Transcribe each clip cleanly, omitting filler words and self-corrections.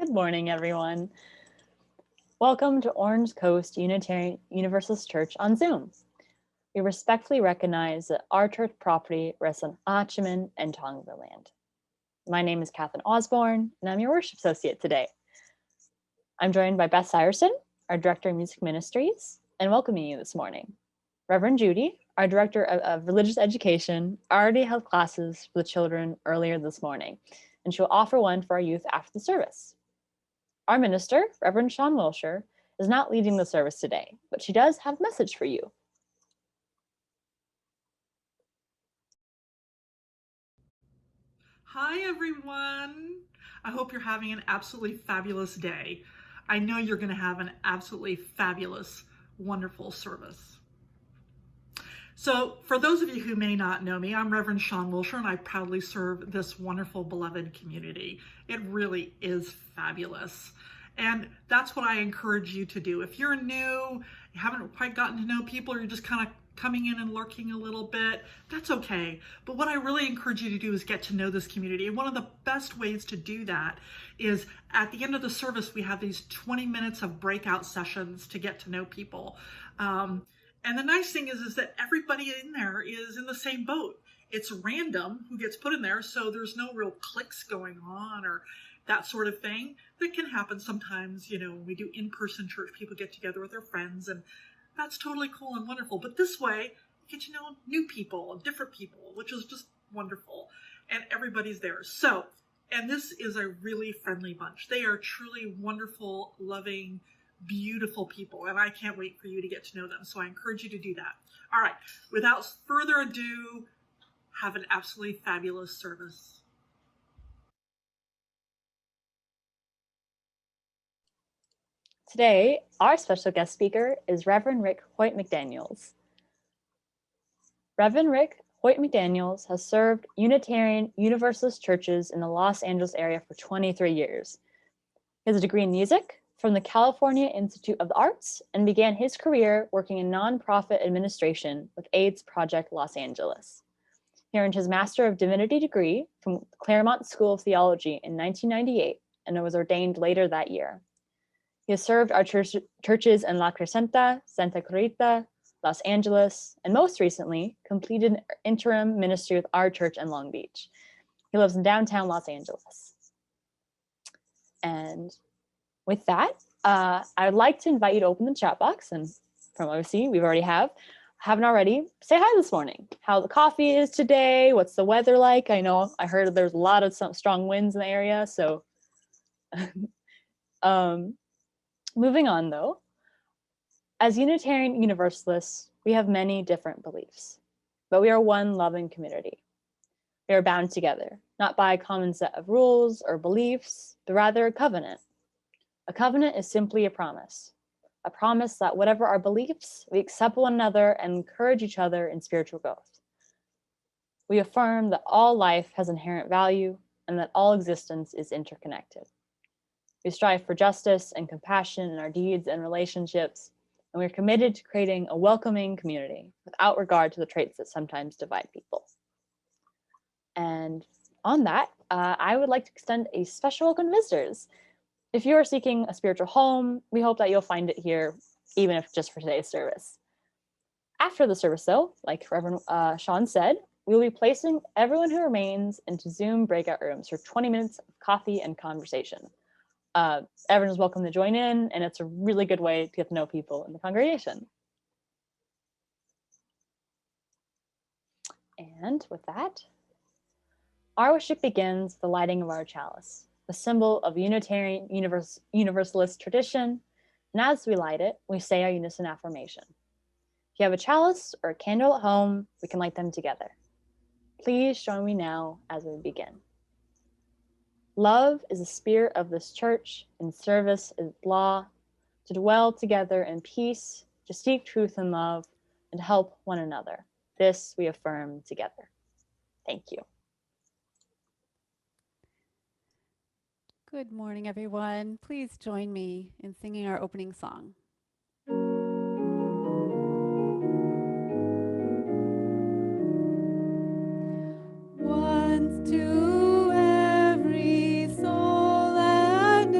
Good morning, everyone. Welcome to Orange Coast Unitarian Universalist Church on Zoom. We respectfully recognize that our church property rests on Achiman and Tongva land. My name is Catherine Osborne, and I'm your worship associate today. I'm joined by Beth Syerson, our Director of Music Ministries, and welcoming you this morning. Reverend Judy, our Director of Religious Education, already held classes for the children earlier this morning, and she'll offer one for our youth after the service. Our minister, Reverend Sian Wiltshire, is not leading the service today, but she does have a message for you. Hi, everyone. I hope you're having an absolutely fabulous day. I know you're going to have an absolutely fabulous, wonderful service. So for those of you who may not know me, I'm Reverend Sian Wiltshire, and I proudly serve this wonderful, beloved community. It really is fabulous. And that's what I encourage you to do. If you're new, you haven't quite gotten to know people, or you're just kind of coming in and lurking a little bit, that's okay. But what I really encourage you to do is get to know this community. And one of the best ways to do that is at the end of the service, we have these 20 minutes of breakout sessions to get to know people. And the nice thing is that everybody in there is in the same boat. It's random who gets put in there, so there's no real cliques going on or that sort of thing. That can happen sometimes, when we do in-person church, people get together with their friends, and that's totally cool and wonderful. But this way, you get to know new people, different people, which is just wonderful. And everybody's there. So, and this is a really friendly bunch. They are truly wonderful, loving, beautiful people, and I can't wait for you to get to know them. So I encourage you to do that. All right, without further ado, have an absolutely fabulous service. Today, our special guest speaker is Reverend Rick Hoyt-McDaniels. Reverend Rick Hoyt-McDaniels has served Unitarian Universalist churches in the Los Angeles area for 23 years. He has a degree in music from the California Institute of the Arts and began his career working in nonprofit administration with AIDS Project Los Angeles. He earned his Master of Divinity degree from Claremont School of Theology in 1998 and was ordained later that year. He has served our churches in La Crescenta, Santa Clarita, Los Angeles, and most recently completed interim ministry with our church in Long Beach. He lives in downtown Los Angeles. And with that, I would like to invite you to open the chat box, and from OC, we already haven't already, say hi this morning. How the coffee is today, what's the weather like? I know I heard there's a lot of some strong winds in the area, so moving on though. As Unitarian Universalists, we have many different beliefs, but we are one loving community. We are bound together, not by a common set of rules or beliefs, but rather a covenant. A covenant is simply a promise that whatever our beliefs, we accept one another and encourage each other in spiritual growth. We affirm that all life has inherent value and that all existence is interconnected. We strive for justice and compassion in our deeds and relationships, and we're committed to creating a welcoming community without regard to the traits that sometimes divide people. And on that, I would like to extend a special welcome to visitors. If you are seeking a spiritual home, we hope that you'll find it here, even if just for today's service. After the service, though, like Reverend Sian said, we will be placing everyone who remains into Zoom breakout rooms for 20 minutes of coffee and conversation. Everyone is welcome to join in, and it's a really good way to get to know people in the congregation. And with that, our worship begins with the lighting of our chalice, the symbol of Unitarian Universalist tradition, and as we light it, we say our Unison affirmation. If you have a chalice or a candle at home, we can light them together. Please join me now as we begin. Love is the spirit of this church, and service is law, to dwell together in peace, to seek truth and love, and to help one another. This we affirm together. Thank you. Good morning, everyone. Please join me in singing our opening song. Once to every soul and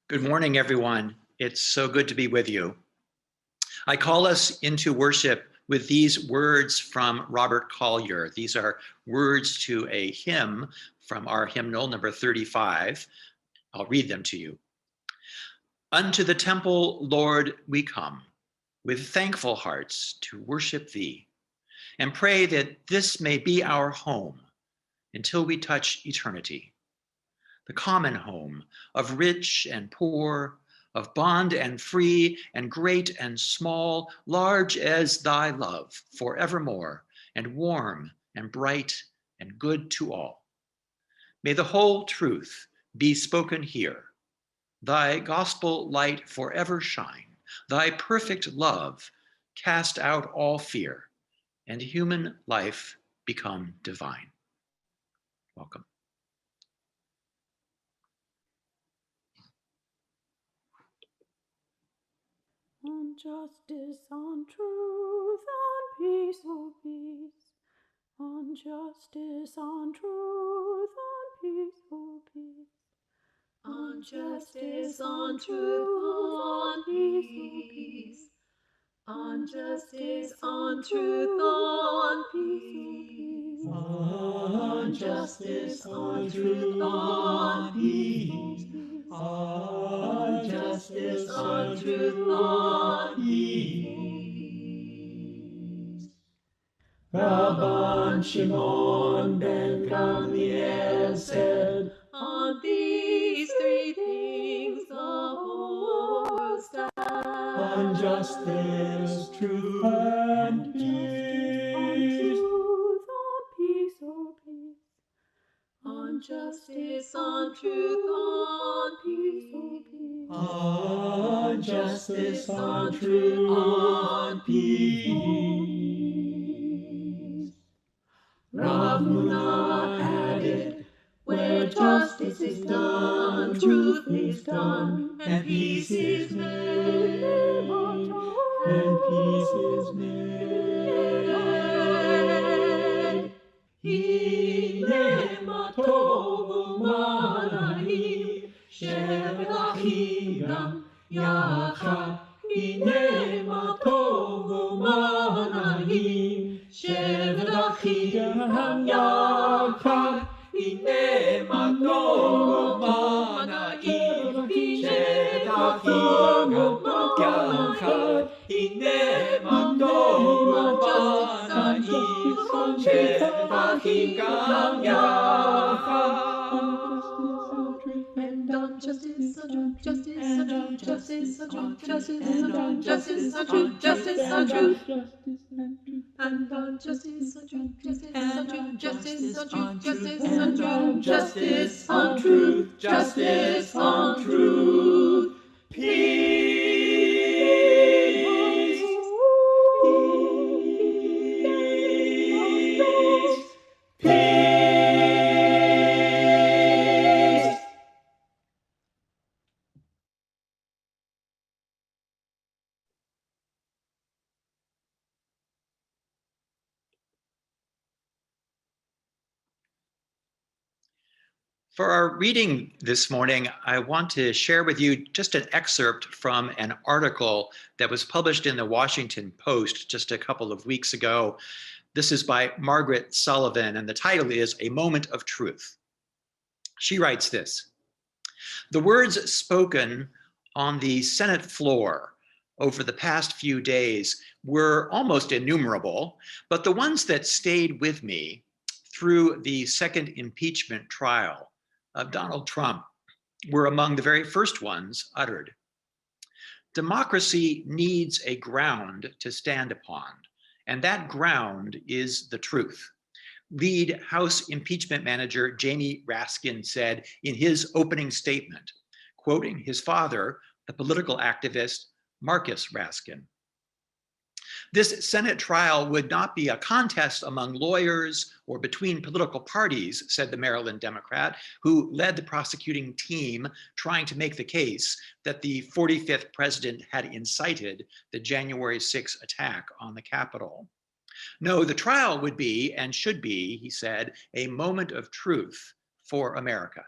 Good morning, everyone. It's so good to be with you. I call us into worship with these words from Robert Collier. These are words to a hymn from our hymnal, number 35. I'll read them to you. Unto the temple, Lord, we come with thankful hearts to worship thee and pray that this may be our home until we touch eternity. The common home of rich and poor, of bond and free, and great and small, large as thy love forevermore, and warm and bright and good to all. May the whole truth be spoken here. Thy gospel light forever shine, thy perfect love cast out all fear, and human life become divine. Welcome. On justice, on truth, on peace, O peace. On justice, on truth, on peace, O peace. On justice, on truth, on peace, O peace. On justice, on truth, on peace, O peace. On justice, on truth, on peace. On justice, on truth, on peace. Rabban Shimon ben Gamliel said, on these three things the whole world stands. On justice, truth, and peace. On peace, O peace. On justice, on truth, on peace, O peace. On justice, on truth, on peace. Rav Huna added, where justice is done, truth is done, and peace is made. And peace is made. Hine ma tov u'manahim, shevet achim gam yachad. Hine ma tov u'manahim, shevet achim gam yachad. Hine ma tov u'manahim, shevet achim gam yachad. Hine ma tov u'manahim, shevet achim gam yachad. And on justice, on justice, on justice, on justice, on justice, on truth, justice, on truth. And on justice, on justice, on justice, on truth, justice, on truth, justice, on truth, justice, on truth. Peace. For our reading this morning, I want to share with you just an excerpt from an article that was published in the Washington Post just a couple of weeks ago. This is by Margaret Sullivan, and the title is A Moment of Truth. She writes this: the words spoken on the Senate floor over the past few days were almost innumerable, but the ones that stayed with me through the second impeachment trial of Donald Trump were among the very first ones uttered. Democracy needs a ground to stand upon, and that ground is the truth. Lead House impeachment manager Jamie Raskin said in his opening statement, quoting his father, the political activist Marcus Raskin. This Senate trial would not be a contest among lawyers or between political parties, said the Maryland Democrat, who led the prosecuting team trying to make the case that the 45th president had incited the January 6 attack on the Capitol. No, the trial would be and should be, he said, a moment of truth for America.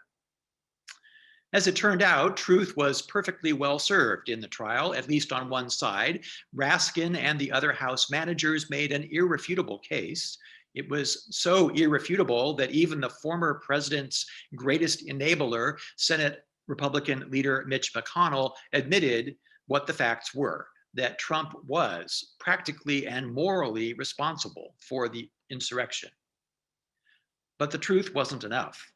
As it turned out, truth was perfectly well served in the trial, at least on one side. Raskin and the other House managers made an irrefutable case. It was so irrefutable that even the former president's greatest enabler, Senate Republican leader Mitch McConnell, admitted what the facts were, that Trump was practically and morally responsible for the insurrection. But the truth wasn't enough.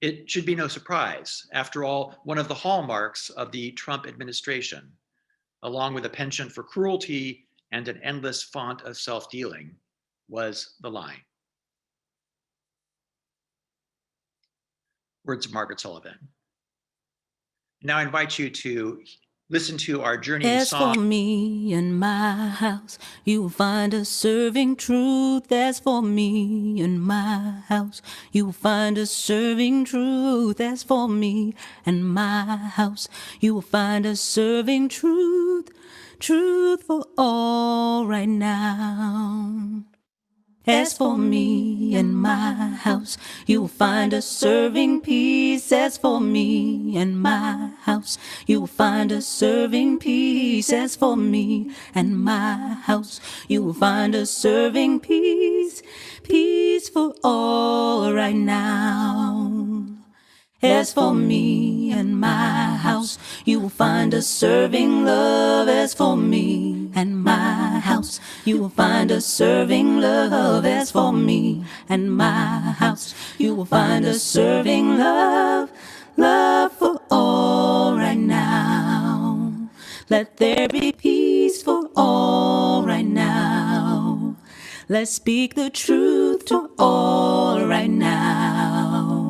It should be no surprise. After all, one of the hallmarks of the Trump administration, along with a penchant for cruelty and an endless font of self-dealing, was the lying. Words of Margaret Sullivan. Now I invite you to listen to our journey As song. for me and my house, you will find us serving truth. As for me and my house, you will find us serving truth. As for me and my house, you will find us serving truth. Truth for all right now. As for me and my house, you will find us serving peace. As for me and my house, you will find us serving peace. As for me and my house, you will find us serving peace. Peace for all right now. As for me and my house, you will find us serving love. As for me and my house, you will find us serving love. As for me and my house, you will find us serving love. Love for all right now. Let there be peace for all right now. Let's speak the truth to all right now.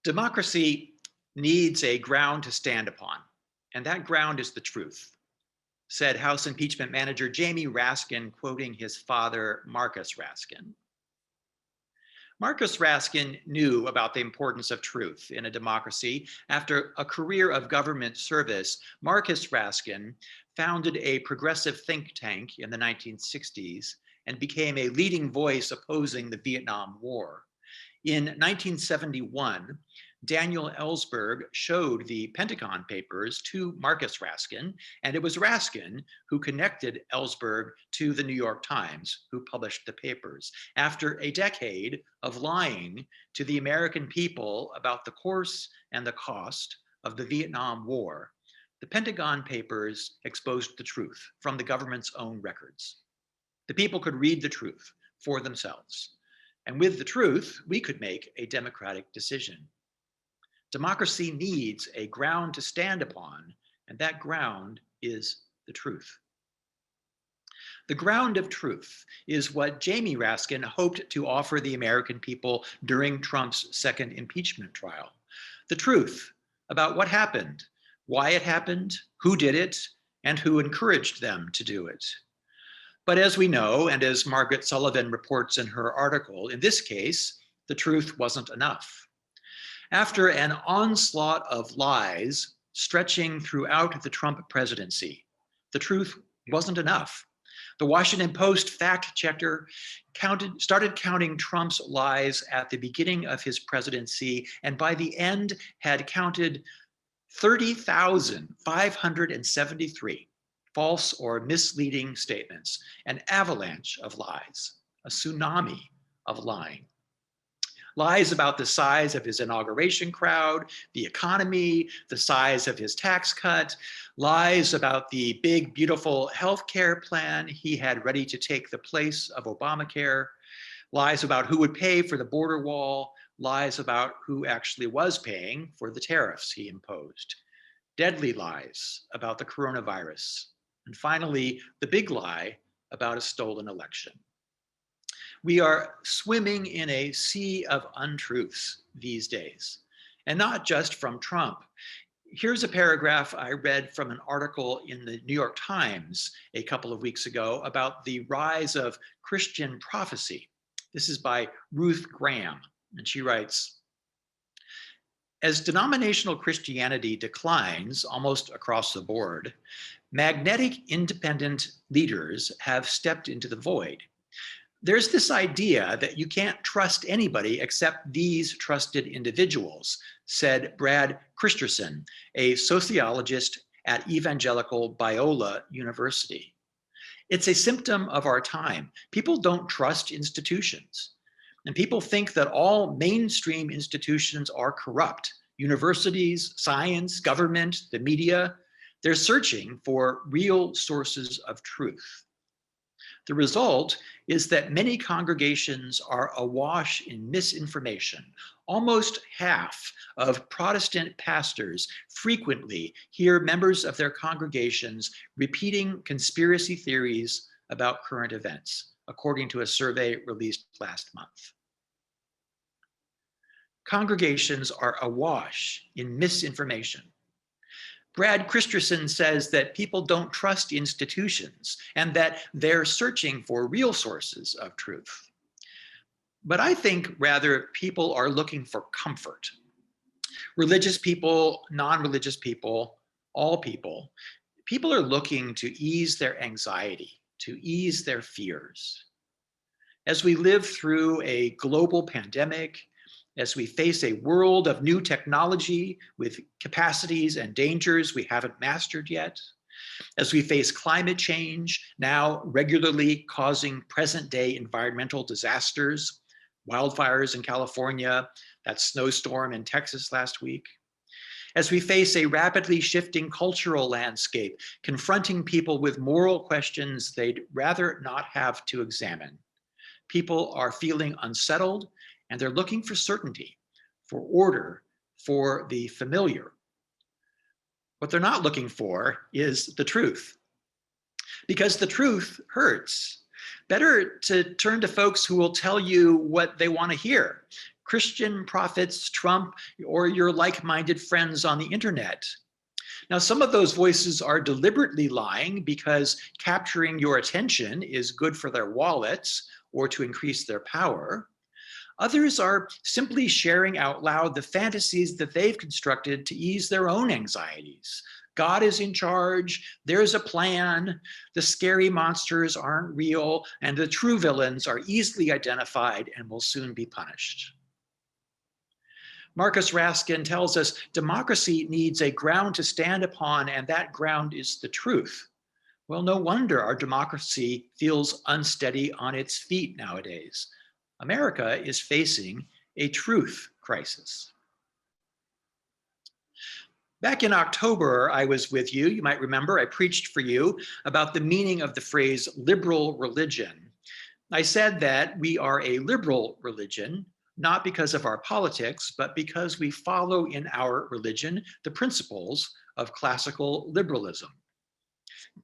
Democracy needs a ground to stand upon, and that ground is the truth, said House impeachment manager Jamie Raskin, quoting his father, Marcus Raskin. Marcus Raskin knew about the importance of truth in a democracy. After a career of government service, Marcus Raskin founded a progressive think tank in the 1960s and became a leading voice opposing the Vietnam War. In 1971, Daniel Ellsberg showed the Pentagon Papers to Marcus Raskin, and it was Raskin who connected Ellsberg to the New York Times, who published the papers. After a decade of lying to the American people about the course and the cost of the Vietnam War, the Pentagon Papers exposed the truth from the government's own records. The people could read the truth for themselves. And with the truth, we could make a democratic decision. Democracy needs a ground to stand upon, and that ground is the truth. The ground of truth is what Jamie Raskin hoped to offer the American people during Trump's second impeachment trial. The truth about what happened, why it happened, who did it, and who encouraged them to do it. But as we know, and as Margaret Sullivan reports in her article, in this case, the truth wasn't enough. After an onslaught of lies stretching throughout the Trump presidency, the truth wasn't enough. The Washington Post fact checker started counting Trump's lies at the beginning of his presidency, and by the end had counted 30,573 false or misleading statements, an avalanche of lies, a tsunami of lying. Lies about the size of his inauguration crowd, the economy, the size of his tax cut, lies about the big, beautiful healthcare plan he had ready to take the place of Obamacare, lies about who would pay for the border wall, lies about who actually was paying for the tariffs he imposed, deadly lies about the coronavirus, and finally, the big lie about a stolen election. We are swimming in a sea of untruths these days, and not just from Trump. Here's a paragraph I read from an article in the New York Times a couple of weeks ago about the rise of Christian prophecy. This is by Ruth Graham. And she writes, as denominational Christianity declines almost across the board, magnetic independent leaders have stepped into the void. There's this idea that you can't trust anybody except these trusted individuals, said Brad Christensen, a sociologist at Evangelical Biola University. It's a symptom of our time. People don't trust institutions. And people think that all mainstream institutions are corrupt. Universities, science, government, the media, they're searching for real sources of truth. The result is that many congregations are awash in misinformation. Almost half of Protestant pastors frequently hear members of their congregations repeating conspiracy theories about current events, according to a survey released last month. Congregations are awash in misinformation. Brad Christensen says that people don't trust institutions and that they're searching for real sources of truth. But I think rather people are looking for comfort. Religious people, non-religious people, all people are looking to ease their anxiety, to ease their fears. As we live through a global pandemic, as we face a world of new technology with capacities and dangers we haven't mastered yet, as we face climate change now regularly causing present-day environmental disasters, wildfires in California, that snowstorm in Texas last week, as we face a rapidly shifting cultural landscape, confronting people with moral questions they'd rather not have to examine. People are feeling unsettled, and they're looking for certainty, for order, for the familiar. What they're not looking for is the truth, because the truth hurts. Better to turn to folks who will tell you what they want to hear. Christian prophets, Trump, or your like-minded friends on the internet. Now, some of those voices are deliberately lying because capturing your attention is good for their wallets or to increase their power. Others are simply sharing out loud the fantasies that they've constructed to ease their own anxieties. God is in charge, there's a plan, the scary monsters aren't real, and the true villains are easily identified and will soon be punished. Marcus Raskin tells us democracy needs a ground to stand upon, and that ground is the truth. Well, no wonder our democracy feels unsteady on its feet nowadays. America is facing a truth crisis. Back in October, I was with you. You might remember I preached for you about the meaning of the phrase liberal religion. I said that we are a liberal religion, not because of our politics, but because we follow in our religion the principles of classical liberalism.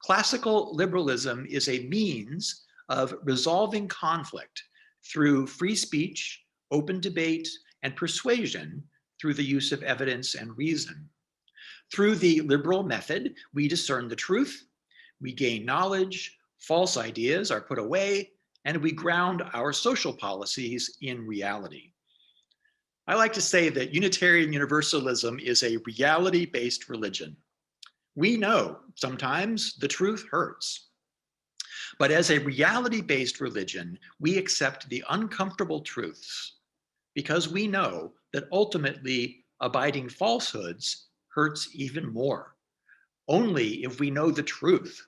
Classical liberalism is a means of resolving conflict through free speech, open debate, and persuasion through the use of evidence and reason. Through the liberal method, we discern the truth, we gain knowledge, false ideas are put away, and we ground our social policies in reality. I like to say that Unitarian Universalism is a reality-based religion. We know sometimes the truth hurts. But as a reality-based religion, we accept the uncomfortable truths because we know that ultimately abiding falsehoods hurts even more. Only if we know the truth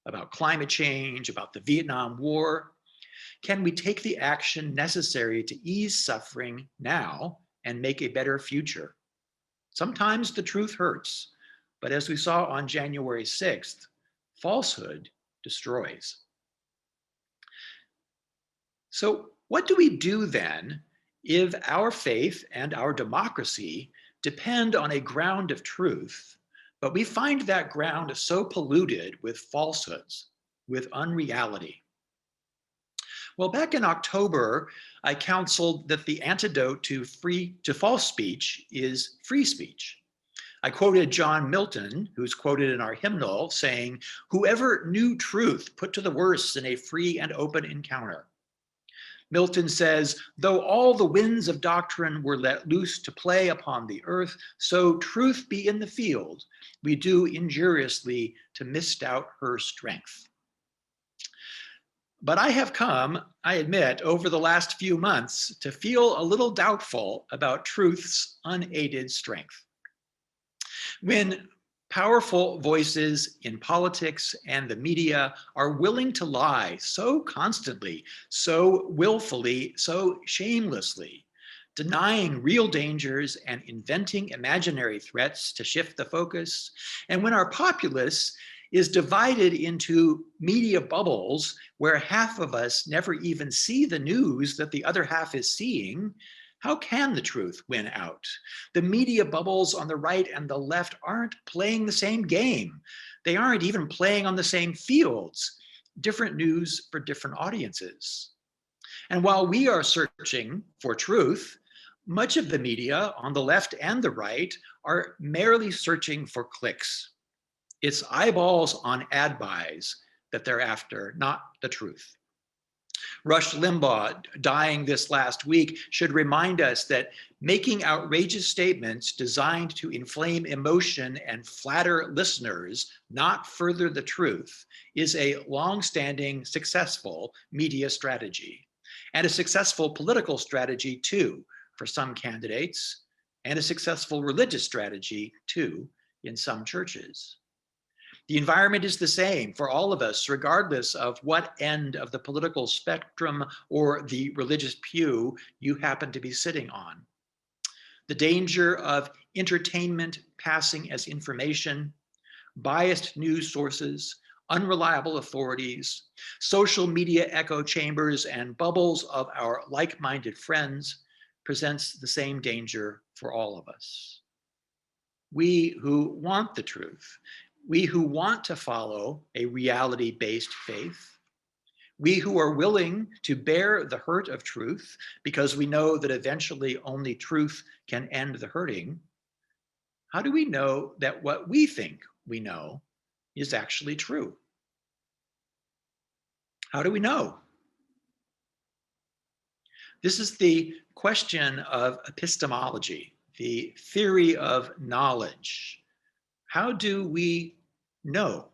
about climate change, about the Vietnam War, can we take the action necessary to ease suffering now and make a better future. Sometimes the truth hurts, but as we saw on January 6th, falsehood destroys. So what do we do then if our faith and our democracy depend on a ground of truth, but we find that ground so polluted with falsehoods, with unreality? Well, back in October, I counseled that the antidote to false speech is free speech. I quoted John Milton, who's quoted in our hymnal, saying, "Whoever knew truth put to the worse in a free and open encounter." Milton says, though all the winds of doctrine were let loose to play upon the earth, so truth be in the field, we do injuriously to misdoubt her strength. But I have come, I admit, over the last few months to feel a little doubtful about truth's unaided strength. When powerful voices in politics and the media are willing to lie so constantly, so willfully, so shamelessly, denying real dangers and inventing imaginary threats to shift the focus, and when our populace is divided into media bubbles where half of us never even see the news that the other half is seeing, how can the truth win out? The media bubbles on the right and the left aren't playing the same game. They aren't even playing on the same fields. Different news for different audiences. And while we are searching for truth, much of the media on the left and the right are merely searching for clicks. It's eyeballs on ad buys that they're after, not the truth. Rush Limbaugh, dying this last week, should remind us that making outrageous statements designed to inflame emotion and flatter listeners, not further the truth, is a long-standing, successful media strategy, and a successful political strategy too, for some candidates, and a successful religious strategy too, in some churches. The environment is the same for all of us, regardless of what end of the political spectrum or the religious pew you happen to be sitting on. The danger of entertainment passing as information, biased news sources, unreliable authorities, social media echo chambers, and bubbles of our like-minded friends presents the same danger for all of us. We who want the truth, we who want to follow a reality-based faith, we who are willing to bear the hurt of truth because we know that eventually only truth can end the hurting, how do we know that what we think we know is actually true? How do we know? This is the question of epistemology, the theory of knowledge. How do we know?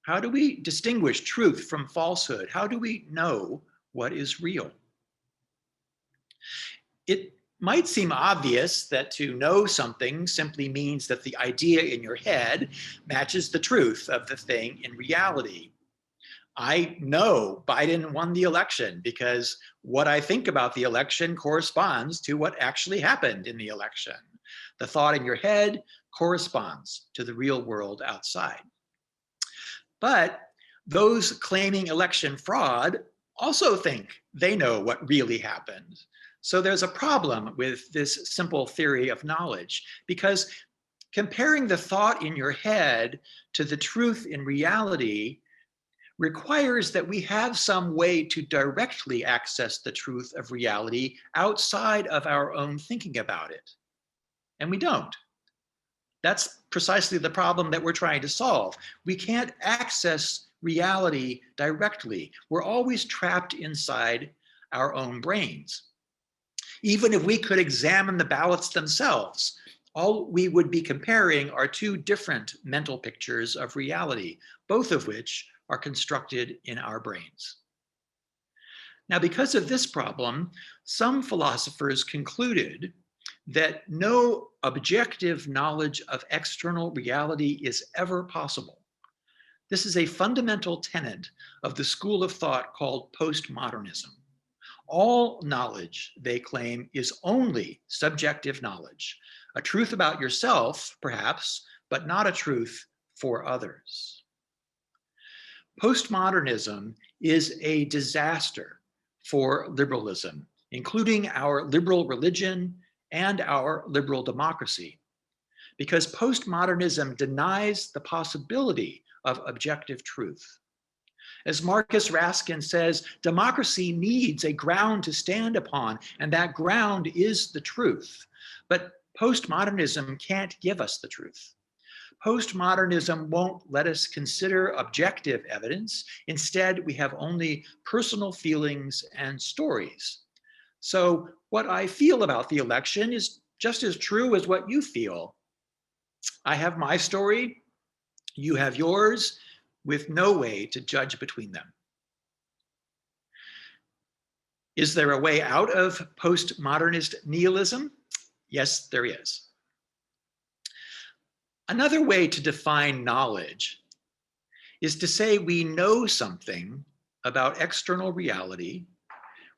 How do we distinguish truth from falsehood? How do we know what is real? It might seem obvious that to know something simply means that the idea in your head matches the truth of the thing in reality. I know Biden won the election because what I think about the election corresponds to what actually happened in the election. The thought in your head corresponds to the real world outside. But those claiming election fraud also think they know what really happened. So there's a problem with this simple theory of knowledge, because comparing the thought in your head to the truth in reality requires that we have some way to directly access the truth of reality outside of our own thinking about it. And we don't. That's precisely the problem that we're trying to solve. We can't access reality directly. We're always trapped inside our own brains. Even if we could examine the ballots themselves, all we would be comparing are two different mental pictures of reality, both of which are constructed in our brains. Now, because of this problem, some philosophers concluded that no objective knowledge of external reality is ever possible. This is a fundamental tenet of the school of thought called postmodernism. All knowledge, they claim, is only subjective knowledge, a truth about yourself, perhaps, but not a truth for others. Postmodernism is a disaster for liberalism, including our liberal religion and our liberal democracy, because postmodernism denies the possibility of objective truth. As Marcus Raskin says, democracy needs a ground to stand upon, and that ground is the truth. But postmodernism can't give us the truth. Postmodernism won't let us consider objective evidence. Instead, we have only personal feelings and stories. So what I feel about the election is just as true as what you feel. I have my story, you have yours, with no way to judge between them. Is there a way out of postmodernist nihilism? Yes, there is. Another way to define knowledge is to say we know something about external reality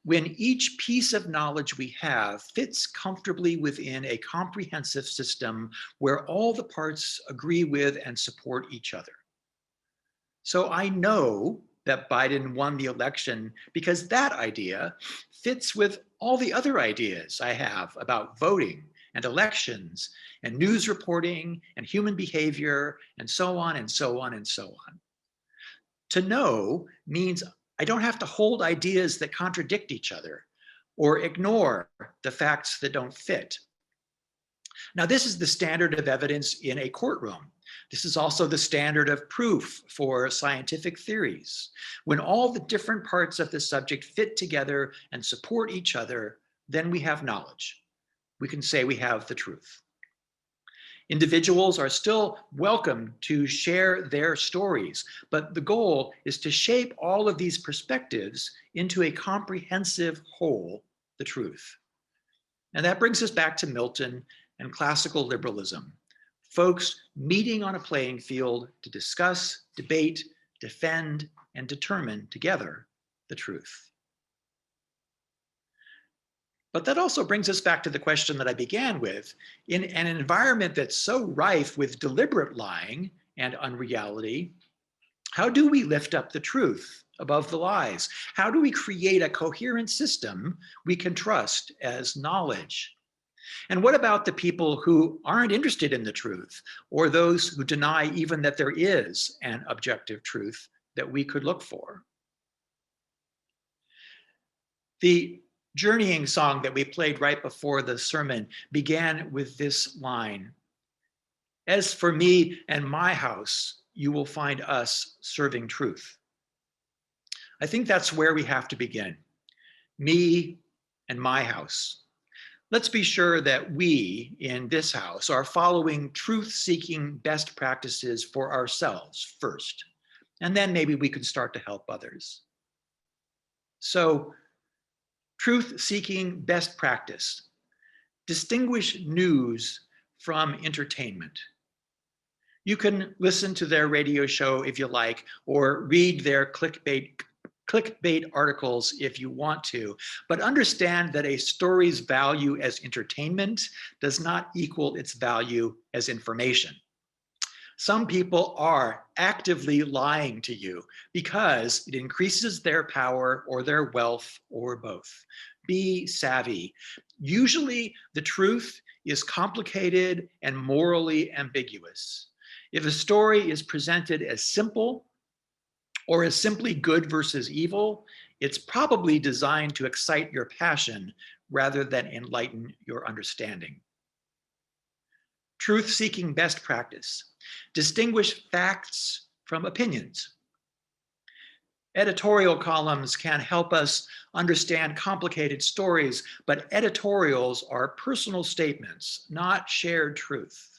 when each piece of knowledge we have fits comfortably within a comprehensive system where all the parts agree with and support each other. So I know that Biden won the election because that idea fits with all the other ideas I have about voting and elections and news reporting and human behavior and so on and so on and so on. To know means I don't have to hold ideas that contradict each other or ignore the facts that don't fit. Now, this is the standard of evidence in a courtroom. This is also the standard of proof for scientific theories. When all the different parts of the subject fit together and support each other, then we have knowledge. We can say we have the truth. Individuals are still welcome to share their stories, but the goal is to shape all of these perspectives into a comprehensive whole, the truth. And that brings us back to Milton and classical liberalism. Folks meeting on a playing field to discuss, debate, defend, and determine together the truth. But that also brings us back to the question that I began with. In an environment that's so rife with deliberate lying and unreality, how do we lift up the truth above the lies? How do we create a coherent system we can trust as knowledge? And what about the people who aren't interested in the truth, or those who deny even that there is an objective truth that we could look for? The journeying song that we played right before the sermon began with this line: "As for me and my house, you will find us serving truth." I think that's where we have to begin. Me and my house. Let's be sure that we in this house are following truth-seeking best practices for ourselves first, and then maybe we can start to help others. So, truth-seeking best practice. Distinguish news from entertainment. You can listen to their radio show if you like, or read their clickbait articles if you want to, but understand that a story's value as entertainment does not equal its value as information. Some people are actively lying to you because it increases their power or their wealth or both. Be savvy. Usually the truth is complicated and morally ambiguous. If a story is presented as simple or as simply good versus evil, it's probably designed to excite your passion rather than enlighten your understanding. Truth-seeking best practice. Distinguish facts from opinions. Editorial columns can help us understand complicated stories, but editorials are personal statements, not shared truth.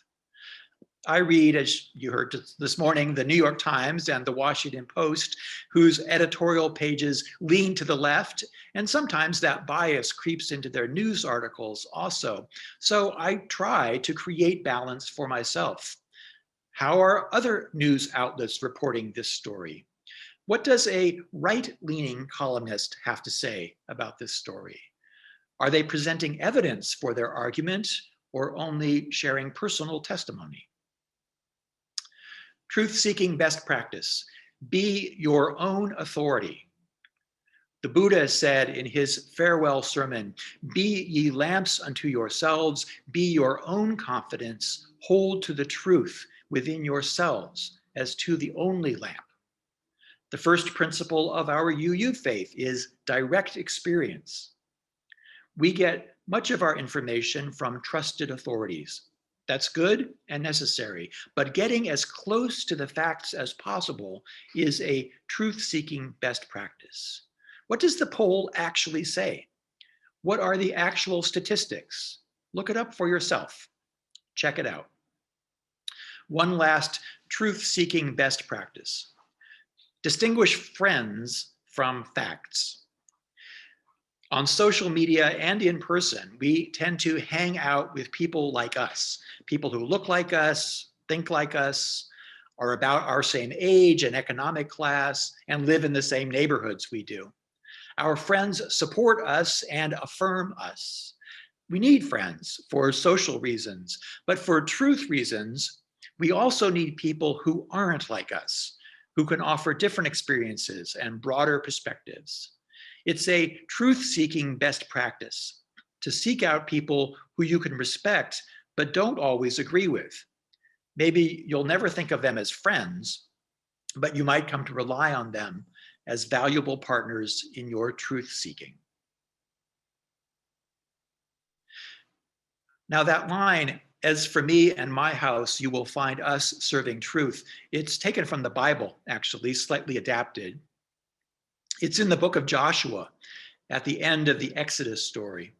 I read, as you heard this morning, the New York Times and the Washington Post, whose editorial pages lean to the left, and sometimes that bias creeps into their news articles also. So I try to create balance for myself. How are other news outlets reporting this story? What does a right-leaning columnist have to say about this story? Are they presenting evidence for their argument or only sharing personal testimony? Truth-seeking best practice. Be your own authority. The Buddha said in his farewell sermon, "Be ye lamps unto yourselves, be your own confidence, hold to the truth within yourselves as to the only lamp." The first principle of our UU faith is direct experience. We get much of our information from trusted authorities. That's good and necessary, but getting as close to the facts as possible is a truth-seeking best practice. What does the poll actually say? What are the actual statistics? Look it up for yourself. Check it out. One last truth-seeking best practice. Distinguish friends from facts. On social media and in person, we tend to hang out with people like us, people who look like us, think like us, are about our same age and economic class, and live in the same neighborhoods we do. Our friends support us and affirm us. We need friends for social reasons, but for truth reasons, we also need people who aren't like us, who can offer different experiences and broader perspectives. It's a truth-seeking best practice to seek out people who you can respect, but don't always agree with. Maybe you'll never think of them as friends, but you might come to rely on them as valuable partners in your truth-seeking. Now that line, as for me and my house, you will find us serving truth, it's taken from the Bible, actually, slightly adapted. It's in the book of Joshua, at the end of the Exodus story.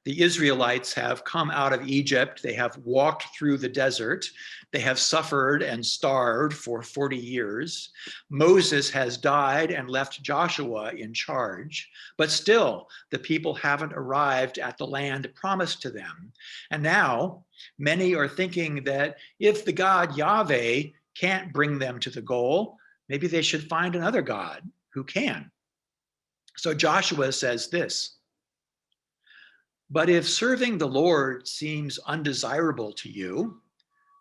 The Israelites have come out of Egypt. They have walked through the desert. They have suffered and starved for 40 years. Moses has died and left Joshua in charge, but still the people haven't arrived at the land promised to them. And now many are thinking that if the God Yahweh can't bring them to the goal, maybe they should find another God who can. So Joshua says this, "But if serving the Lord seems undesirable to you,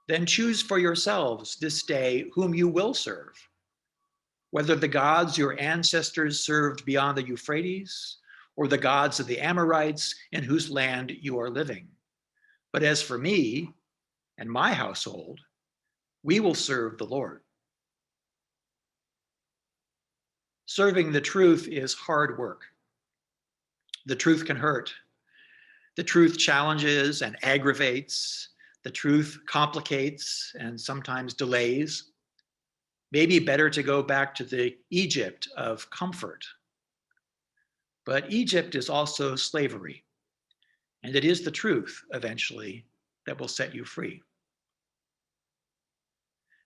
then choose for yourselves this day whom you will serve, whether the gods your ancestors served beyond the Euphrates or the gods of the Amorites in whose land you are living. But as for me and my household, we will serve the Lord." Serving the truth is hard work. The truth can hurt. The truth challenges and aggravates. The truth complicates and sometimes delays. Maybe better to go back to the Egypt of comfort. But Egypt is also slavery, and it is the truth eventually that will set you free.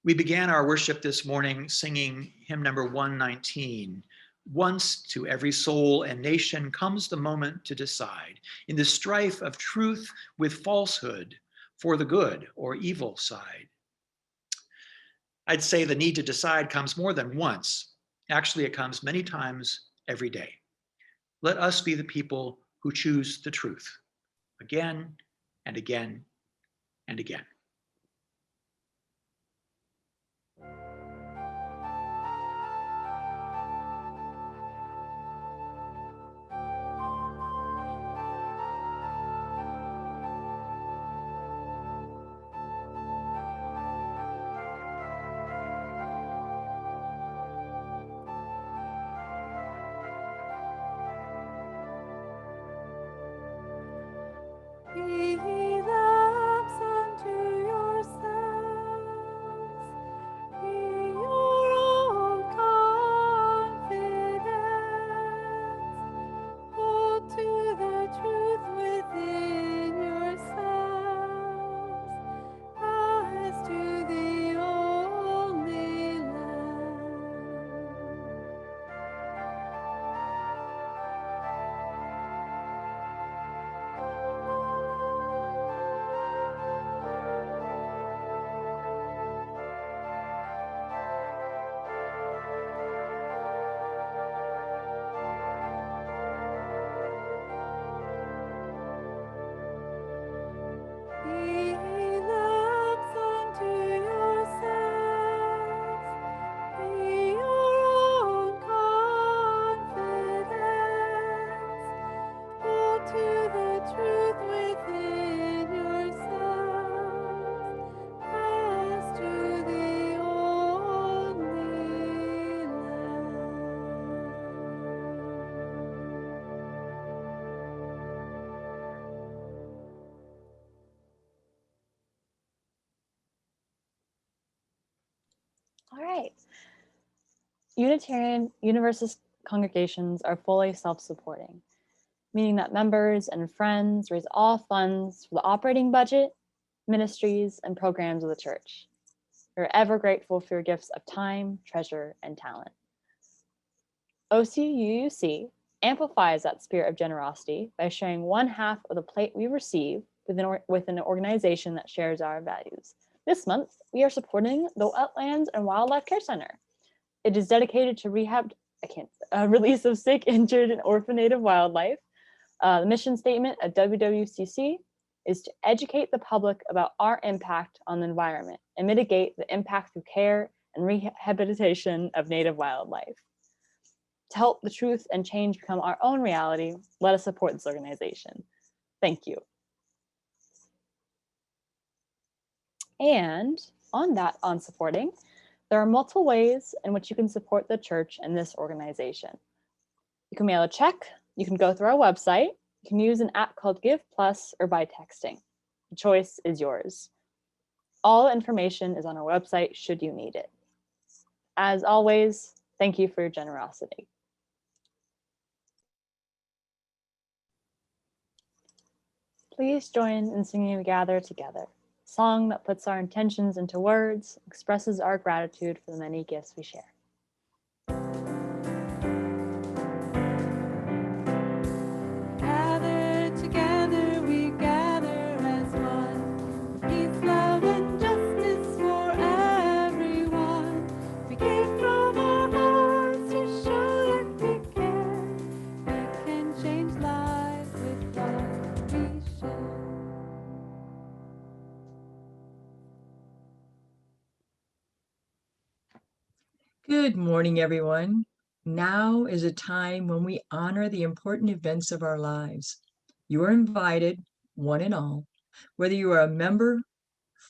We began our worship this morning singing hymn number 119. Once to every soul and nation comes the moment to decide in the strife of truth with falsehood for the good or evil side. I'd say the need to decide comes more than once. Actually, it comes many times every day. Let us be the people who choose the truth again and again and again. Be lamps unto All right. Unitarian Universalist congregations are fully self-supporting, meaning that members and friends raise all funds for the operating budget, ministries, and programs of the church. We're ever grateful for your gifts of time, treasure, and talent. OCUUC amplifies that spirit of generosity by sharing one half of the plate we receive with an organization that shares our values. This month, we are supporting the Wetlands and Wildlife Care Center. It is dedicated to release of sick, injured, and orphan native wildlife. The mission statement at WWCC is to educate the public about our impact on the environment and mitigate the impact through care and rehabilitation of native wildlife. To help the truth and change become our own reality, let us support this organization. Thank you. And on supporting, there are multiple ways in which you can support the church and this organization. You can mail a check, you can go through our website, you can use an app called Give Plus, or by texting. The choice is yours. All information is on our website should you need it. As always, thank you for your generosity. Please join in singing We Gather Together, a song that puts our intentions into words, expresses our gratitude for the many gifts we share. Gather together, we gather as one. For peace, love, and justice for everyone. We give from our hearts to show that we care. We can change lives with what we share. Good morning, everyone. Now is a time when we honor the important events of our lives. You are invited, one and all, whether you are a member,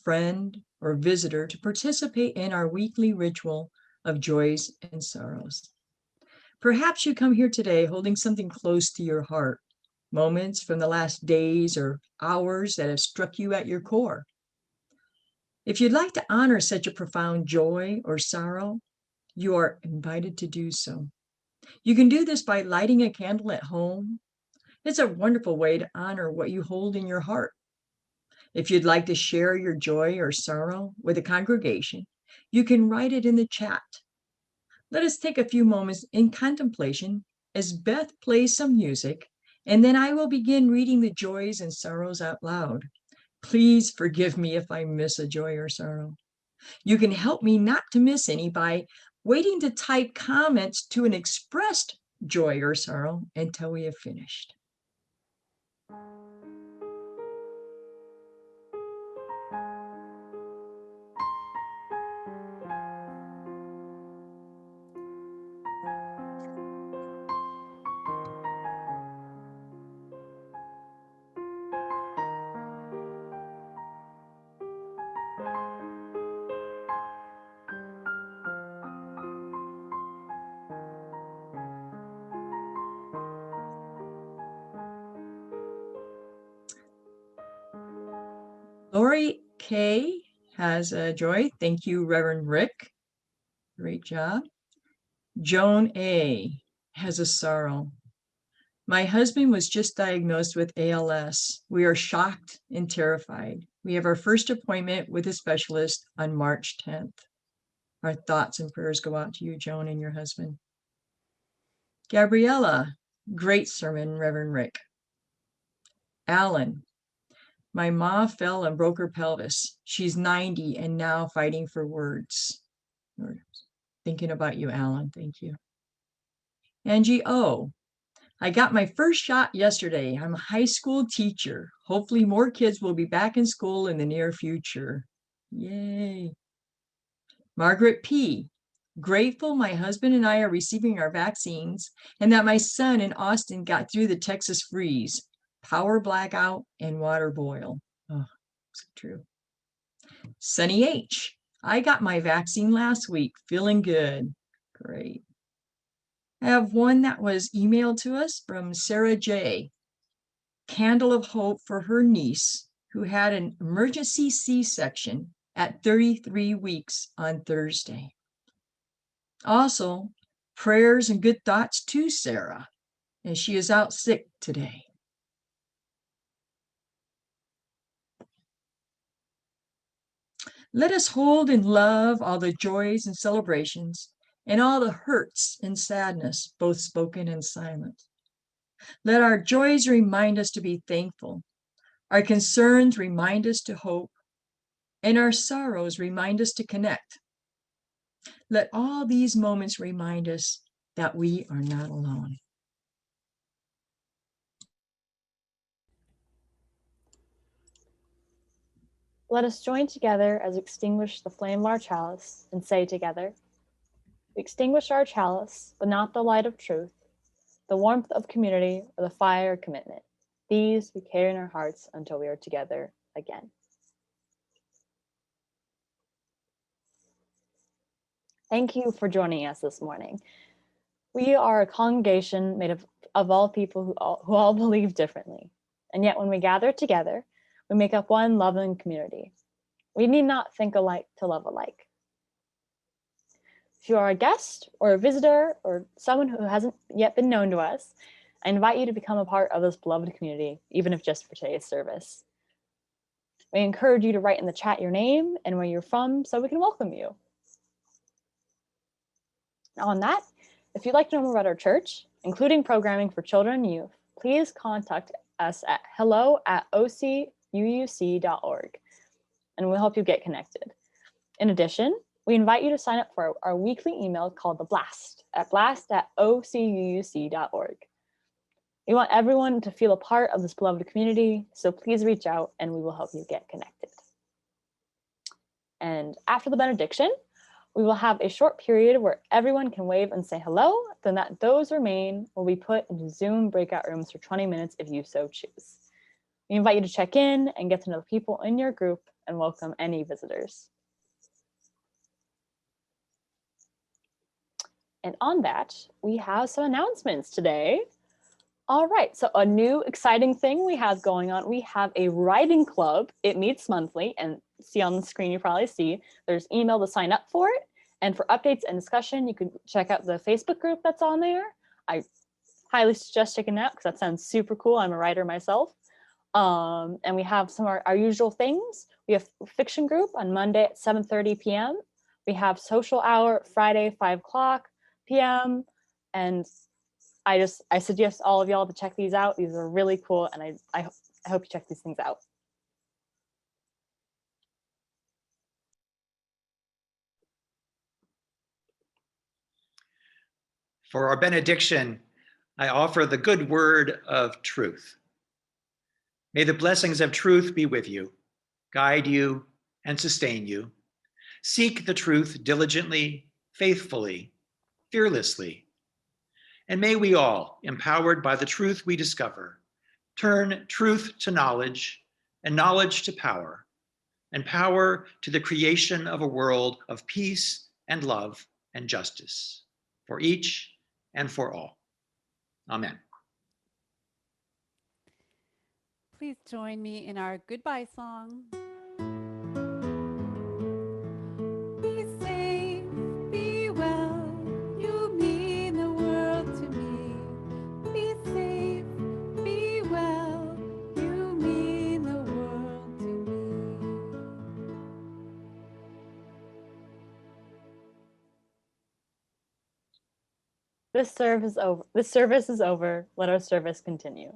friend, or visitor, to participate in our weekly ritual of joys and sorrows. Perhaps you come here today holding something close to your heart, moments from the last days or hours that have struck you at your core. If you'd like to honor such a profound joy or sorrow, you are invited to do so. You can do this by lighting a candle at home. It's a wonderful way to honor what you hold in your heart. If you'd like to share your joy or sorrow with the congregation, you can write it in the chat. Let us take a few moments in contemplation as Beth plays some music, and then I will begin reading the joys and sorrows out loud. Please forgive me if I miss a joy or sorrow. You can help me not to miss any by waiting to type comments to an expressed joy or sorrow until we have finished. Lori K has a joy. Thank you, Reverend Rick. Great job. Joan A has a sorrow. My husband was just diagnosed with ALS. We are shocked and terrified. We have our first appointment with a specialist on March 10th. Our thoughts and prayers go out to you, Joan, and your husband. Gabriella, great sermon, Reverend Rick. Alan, my mom fell and broke her pelvis. She's 90 and now fighting for words. We're thinking about you, Alan. Thank you. Angie O, I got my first shot yesterday. I'm a high school teacher. Hopefully more kids will be back in school in the near future. Yay. Margaret P, grateful my husband and I are receiving our vaccines and that my son in Austin got through the Texas freeze, power blackout, and water boil. Oh, it's true. Sunny H, I got my vaccine last week, feeling good. Great. I have one that was emailed to us from Sarah J. Candle of hope for her niece who had an emergency C-section at 33 weeks on Thursday. Also, prayers and good thoughts to Sarah, as she is out sick today. Let us hold in love all the joys and celebrations and all the hurts and sadness, both spoken and silent. Let our joys remind us to be thankful, our concerns remind us to hope, and our sorrows remind us to connect. Let all these moments remind us that we are not alone. Let us join together as we extinguish the flame of our chalice and say together, we extinguish our chalice, but not the light of truth, the warmth of community, or the fire of commitment. These we carry in our hearts until we are together again. Thank you for joining us this morning. We are a congregation made of all people who all believe differently. And yet when we gather together, we make up one loving community. We need not think alike to love alike. If you are a guest or a visitor or someone who hasn't yet been known to us, I invite you to become a part of this beloved community, even if just for today's service. We encourage you to write in the chat your name and where you're from so we can welcome you. On that, if you'd like to know more about our church, including programming for children and youth, please contact us at hello@ocuuc.org, and we'll help you get connected. In addition, we invite you to sign up for our weekly email called The Blast at blast@ocuuc.org. We want everyone to feel a part of this beloved community, so please reach out and we will help you get connected. And after the benediction, we will have a short period where everyone can wave and say hello, then those remain will be put into Zoom breakout rooms for 20 minutes if you so choose. We invite you to check in and get to know the people in your group and welcome any visitors. And on that, we have some announcements today. All right, so a new exciting thing we have going on, we have a writing club. It meets monthly, and see on the screen, you probably see, there's email to sign up for it. And for updates and discussion, you can check out the Facebook group that's on there. I highly suggest checking it out because that sounds super cool. I'm a writer myself. And we have some of our usual things. We have fiction group on Monday at 7:30 p.m. We have social hour Friday, 5 p.m. And I suggest all of y'all to check these out. These are really cool, and I hope you check these things out. For our benediction, I offer the good word of truth. May the blessings of truth be with you, guide you, and sustain you. Seek the truth diligently, faithfully, fearlessly. And may we all, empowered by the truth we discover, turn truth to knowledge and knowledge to power, and power to the creation of a world of peace and love and justice for each and for all. Amen. Please join me in our goodbye song. Be safe, be well, you mean the world to me. Be safe, be well, you mean the world to me. This service is over. Let our service continue.